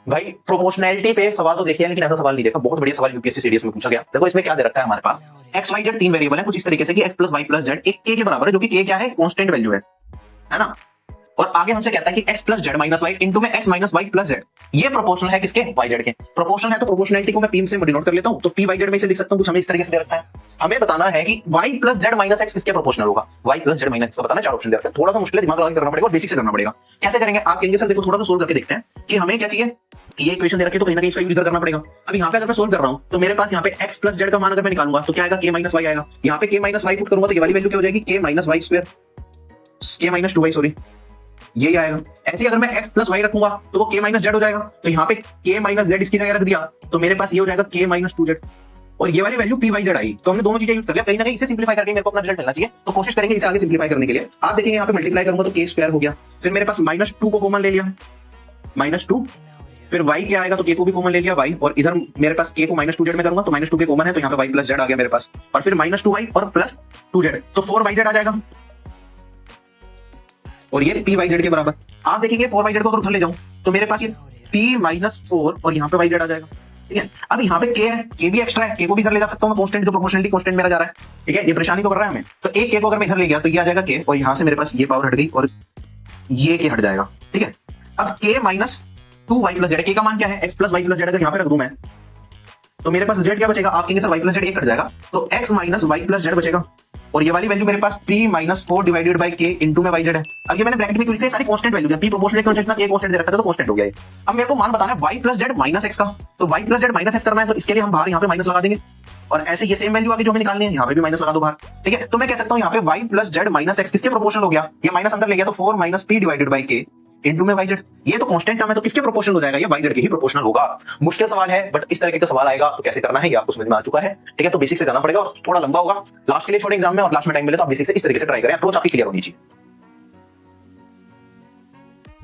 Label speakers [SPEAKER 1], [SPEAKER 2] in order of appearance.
[SPEAKER 1] भाई प्रोपोर्शनैलिटी पे सवाल तो देखिए, लेकिन ऐसा सवाल नहीं देखा। बहुत बढ़िया सवाल यूपीएससी सीडीएस में पूछा गया। देखो इसमें क्या दे रखा है हमारे पास, एक्स वाई जेड तीन वेरिएबल है कुछ इस तरीके से कि x plus y plus z एक के बराबर है, जो कि के क्या है, कांस्टेंट वैल्यू है ना। और आगे हमसे कहता है कि x plus z minus y into में x minus y plus z, ये प्रोपोर्शनल है किसके, वाई जेड के। प्रोपोर्शनल है तो प्रोपोर्शनलिटी को मैं पी से डिनोट कर लेता हूं, तो पी वाई जेड में इसे लिख सकता हूं। कुछ हमें इस तरीके से दे रखा है। हमें बताना है कि y plus z minus x किसके प्रोपोर्शनल होगा। y प्लस जेड माइनस बताना, चार ऑप्शन दे रखा है। थोड़ा सा मुश्किल है, दिमाग लगा के करना पड़ेगा और बेसिक से करना पड़ेगा। कैसे करेंगे आप कहेंगे सर देखो थोड़ा सा सोल्व करके देखते हैं कि हमें क्या चाहिए। ये इक्वेशन दे रखी है तो कहीं ना कहीं इसका यूज इधर करना पड़ेगा। अब यहाँ पे अगर मैं सोल्व कर रहा हूं तो मेरे पास यहाँ पे x प्लस जेड का मान अगर मैं निकालूंगा तो क्या आएगा, k माइनस वाई आएगा। यहाँ पे k माइनस वाई पुट करूंगा तो ये वाली वैल्यू क्या हो जाएगी, k minus y square, k minus 2y sorry, यही आएगा। ऐसे अगर मैं x प्लस वाई रखूंगा तो वो k माइनस जेड हो जाएगा। तो यहाँ पे k माइनस जेड इसकी जगह रख दिया तो मेरे पास ये हो जाएगा k माइनस 2z, और ये वाली वैल्यू पी वाई जेड आई। तो हमने दोनों चीजें यूज कर लिया। कहीं ना कहीं इसे सिंप्लीफाई करके मेरे को अपना रिजल्ट मिलना चाहिए, तो कोशिश करेंगे इसे आगे सिंप्लीफाई करने के लिए। आप देखेंगे यहाँ पे मल्टीप्लाई करूंगा तो k स्क्वायर हो गया, फिर मेरे पास माइनस 2 को कॉमन ले लिया, माइनस 2, फिर y क्या आएगा तो k को भी कॉमन ले लिया y, और इधर मेरे पास k को माइनस 2z में करूंगा तो माइनस 2 के कॉमन है तो यहाँ पे y प्लस जेड आ गया मेरे पास, और फिर माइनस 2y और प्लस 2z तो 4yz आ जाएगा, और ये पी वाई जेड के बराबर। आप देखेंगे 4yz को अगर उधर ले जाऊं तो मेरे पास ये p माइनस 4 और यहाँ पे yz आ जाएगा। ठीक है, अब यहाँ पे k है, k भी एक्स्ट्रा है, k को भी इधर ले जा सकता हूँ मैं, कांस्टेंट जो प्रोपोर्शनलिटी कांस्टेंट मेरा जा रहा है। ठीक है, ये परेशानी तो कर रहा है हमें। तो एक k को अगर मैं इधर ले गया तो ये आ जाएगा k, और यहाँ से मेरे पास ये पावर हट गई और ये k हट जाएगा। ठीक है, अब k minus 2y plus z, k का मान क्या है, x plus y plus z, अगर यहाँ पे रख दूं मैं तो मेरे पास z क्या बचेगा। आप कहेंगे सर y प्लस जेड एक कट जाएगा तो x minus y plus z बचेगा, और ये वाली वैल्यू मेरे पास p minus 4 divided by k into में yz है। अब ये मैंने ब्रैकेट में क्यों लिखा है, सारी कांस्टेंट वैल्यू है, p प्रोपोर्शनल कांस्टेंट था, k कांस्टेंट दे रखा था तो कांस्टेंट हो गया ये। अब मेरे को मान बताना है y plus z minus x का, तो y plus z minus x करना है तो इसके लिए हम बाहर यहाँ पे माइनस लगा देंगे, और ऐसे ये सेम वैल्यू आगे जो हमें निकालनी है यहाँ पे भी माइनस लगा दो बाहर। ठीक है, तो मैं कह सकता हूँ यहाँ पे y plus z minus x किसके प्रोपोर्शनल हो गया, ये माइनस अंदर ले गया तो 4 minus p divided by k into में yz। ये तो कांस्टेंट टर्म है तो किसके प्रोपोर्शनल हो जाएगा, ये yz के ही प्रोपोर्शनल होगा। मुश्किल सवाल है बट इस तरीके का सवाल आएगा तो कैसे करना है ये आपको समझ में आ चुका है। ठीक है, तो बेसिक से जाना पड़ेगा और थोड़ा लंबा होगा, लास्ट के लिए छोटे एग्जाम में और लास्ट में टाइम मिले तो आप बेसिक से इस तरीके से ट्राई करें, अप्रोच आपकी क्लियर होनी चाहिए।